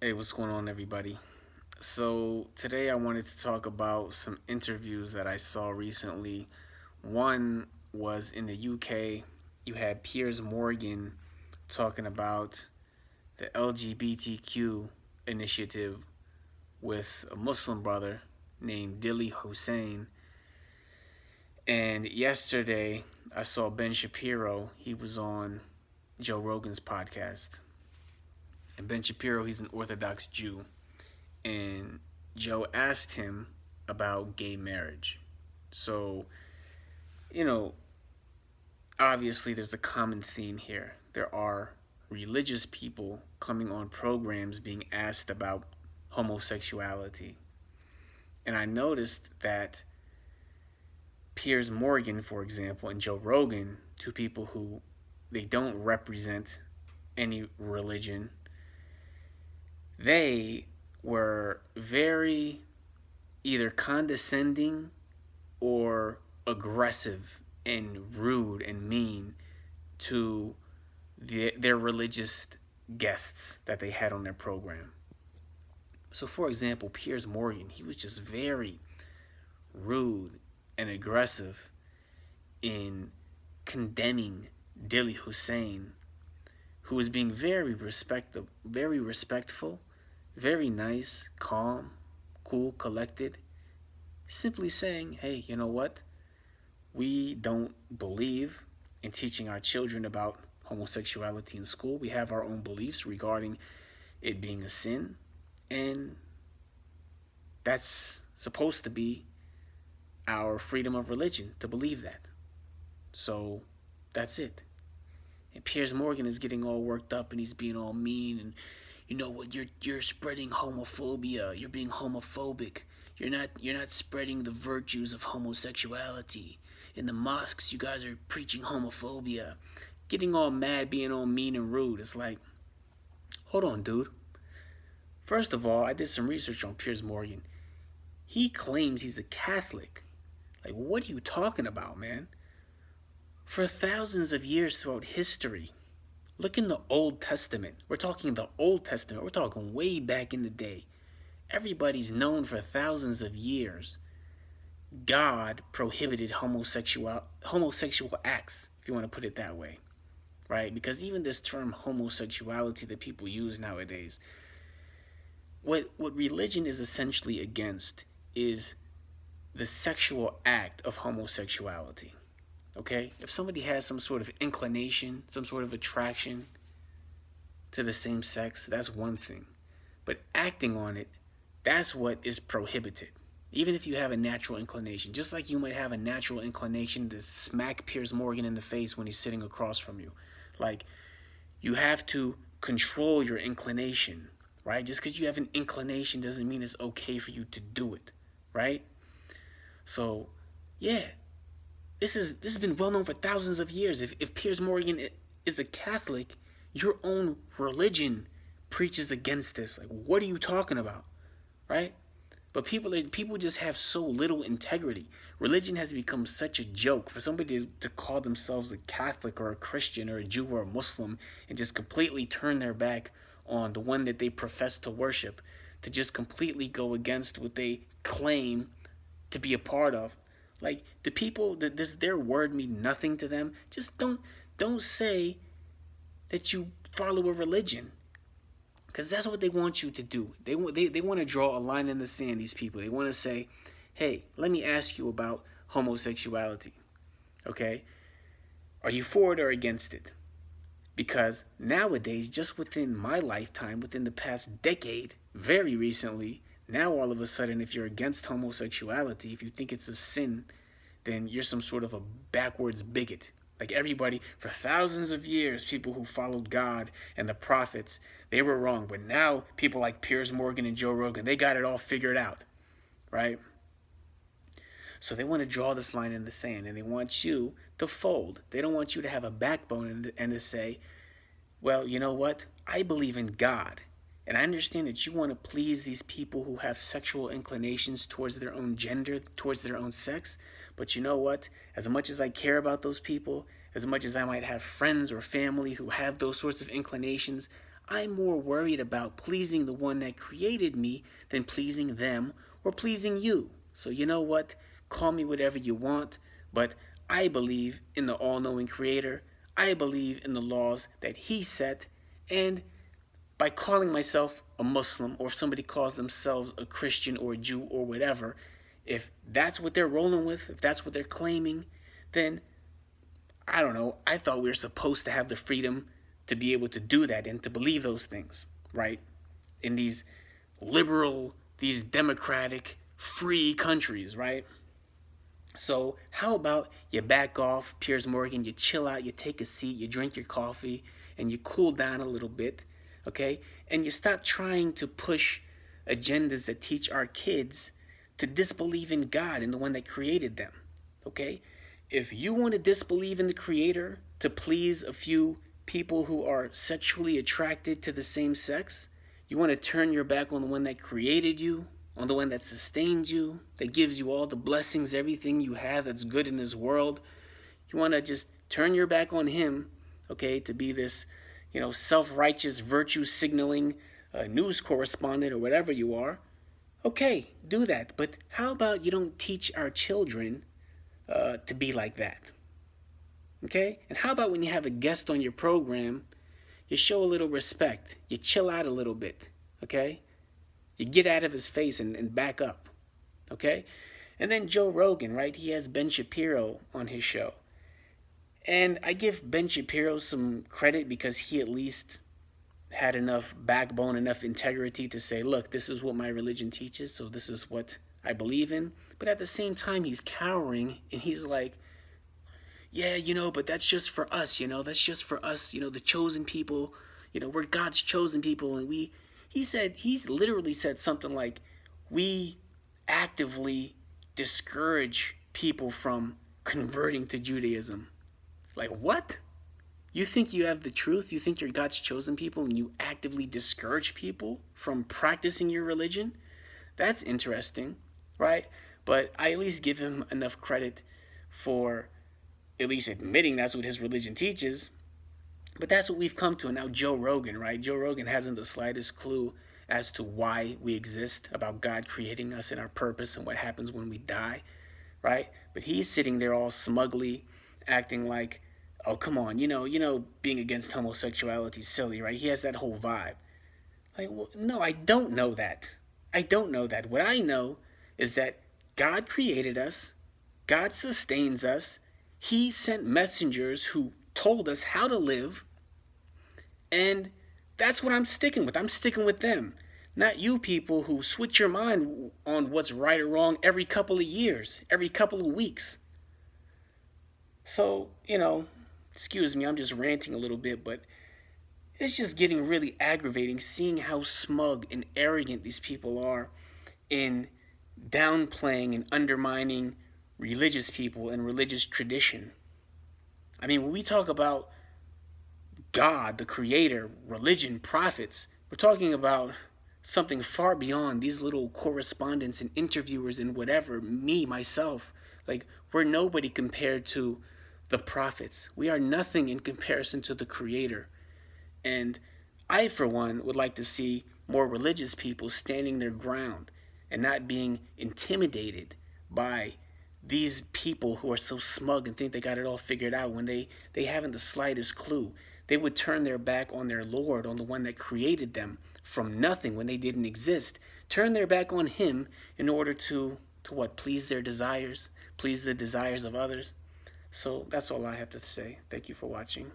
Hey, what's going on, everybody? So, today I wanted to talk about some interviews that I saw recently. One was in the UK. You had Piers Morgan talking about the LGBTQ initiative with a Muslim brother named Dilly Hussein. And yesterday I saw Ben Shapiro. He was on Joe Rogan's podcast. And Ben Shapiro, he's an Orthodox Jew. And Joe asked him about gay marriage. So, you know, obviously there's a common theme here. There are religious people coming on programs being asked about homosexuality. And I noticed that Piers Morgan, for example, and Joe Rogan, two people who they don't represent any religion, they were very either condescending or aggressive and rude and mean to their religious guests that they had on their program. So, for example, Piers Morgan, he was just very rude and aggressive in condemning Dilly Hussein, who was being very respectful, very nice, calm, cool, collected, simply saying, hey, you know what? We don't believe in teaching our children about homosexuality in school. We have our own beliefs regarding it being a sin, and that's supposed to be our freedom of religion to believe that. So that's it. And Piers Morgan is getting all worked up and he's being all mean and you know what, you're spreading homophobia, you're being homophobic. You're not spreading the virtues of homosexuality. In the mosques you guys are preaching homophobia. Getting all mad, being all mean and rude. It's like, hold on, dude. First of all, I did some research on Piers Morgan. He claims he's a Catholic. Like, what are you talking about, man? For thousands of years throughout history, look in the Old Testament. We're talking the Old Testament. We're talking way back in the day. Everybody's known for thousands of years. God prohibited homosexual acts, if you want to put it that way, right? Because even this term homosexuality that people use nowadays, what religion is essentially against is the sexual act of homosexuality. Okay? If somebody has some sort of inclination, some sort of attraction to the same sex, that's one thing. But acting on it, that's what is prohibited. Even if you have a natural inclination, just like you might have a natural inclination to smack Piers Morgan in the face when he's sitting across from you. Like, you have to control your inclination, right? Just because you have an inclination doesn't mean it's okay for you to do it, right? So, yeah, this has been well known for thousands of years. If Piers Morgan is a Catholic, your own religion preaches against this. Like, what are you talking about, right? But people just have so little integrity. Religion has become such a joke. For somebody to call themselves a Catholic or a Christian or a Jew or a Muslim and just completely turn their back on the one that they profess to worship, to just completely go against what they claim to be a part of. Like, the people, does their word mean nothing to them? Just don't say that you follow a religion. Because that's what they want you to do. They want to draw a line in the sand, these people. They want to say, hey, let me ask you about homosexuality. Okay? Are you for it or against it? Because nowadays, just within my lifetime, within the past decade, very recently, now all of a sudden, if you're against homosexuality, if you think it's a sin, then you're some sort of a backwards bigot. Like, everybody, for thousands of years, people who followed God and the prophets, they were wrong. But now, people like Piers Morgan and Joe Rogan, they got it all figured out, right? So they want to draw this line in the sand, and they want you to fold. They don't want you to have a backbone and to say, well, you know what? I believe in God. And I understand that you want to please these people who have sexual inclinations towards their own gender, towards their own sex. But you know what? As much as I care about those people, as much as I might have friends or family who have those sorts of inclinations, I'm more worried about pleasing the one that created me than pleasing them or pleasing you. So you know what? Call me whatever you want, but I believe in the all-knowing creator. I believe in the laws that he set, and by calling myself a Muslim, or if somebody calls themselves a Christian or a Jew or whatever, if that's what they're rolling with, if that's what they're claiming, then I don't know. I thought we were supposed to have the freedom to be able to do that and to believe those things, right? In these liberal, these democratic, free countries, right? So how about you back off, Piers Morgan, you chill out, you take a seat, you drink your coffee, and you cool down a little bit, okay? And you stop trying to push agendas that teach our kids to disbelieve in God and the one that created them, okay? If you want to disbelieve in the creator to please a few people who are sexually attracted to the same sex, you want to turn your back on the one that created you, on the one that sustains you, that gives you all the blessings, everything you have that's good in this world. You want to just turn your back on him, okay, to be this, self-righteous, virtue signaling news correspondent or whatever you are. Okay, do that. But how about you don't teach our children to be like that? Okay? And how about when you have a guest on your program, you show a little respect. You chill out a little bit. Okay? You get out of his face and back up. Okay? And then Joe Rogan, right? He has Ben Shapiro on his show. And I give Ben Shapiro some credit because he at least had enough backbone, enough integrity to say, look, this is what my religion teaches, so this is what I believe in. But at the same time, he's cowering, and he's like, yeah, but that's just for us, that's just for us, the chosen people, we're God's chosen people. And he's literally said something like, we actively discourage people from converting to Judaism. Like, what? You think you have the truth? You think you're God's chosen people and you actively discourage people from practicing your religion? That's interesting, right? But I at least give him enough credit for at least admitting that's what his religion teaches. But that's what we've come to. And now Joe Rogan, right? Joe Rogan hasn't the slightest clue as to why we exist, about God creating us and our purpose and what happens when we die, right? But he's sitting there all smugly acting like, oh, come on, being against homosexuality is silly, right? He has that whole vibe. Like, well, no, I don't know that. I don't know that. What I know is that God created us. God sustains us. He sent messengers who told us how to live. And that's what I'm sticking with. I'm sticking with them. Not you people who switch your mind on what's right or wrong every couple of years, every couple of weeks. So, excuse me, I'm just ranting a little bit, but it's just getting really aggravating seeing how smug and arrogant these people are in downplaying and undermining religious people and religious tradition. I mean, when we talk about God, the creator, religion, prophets, we're talking about something far beyond these little correspondents and interviewers and whatever, me, myself. Like, we're nobody compared to the prophets. We are nothing in comparison to the creator. And I, for one, would like to see more religious people standing their ground and not being intimidated by these people who are so smug and think they got it all figured out when they haven't the slightest clue. They would turn their back on their Lord, on the one that created them from nothing when they didn't exist. Turn their back on him in order to what? Please their desires, please the desires of others. So that's all I have to say. Thank you for watching.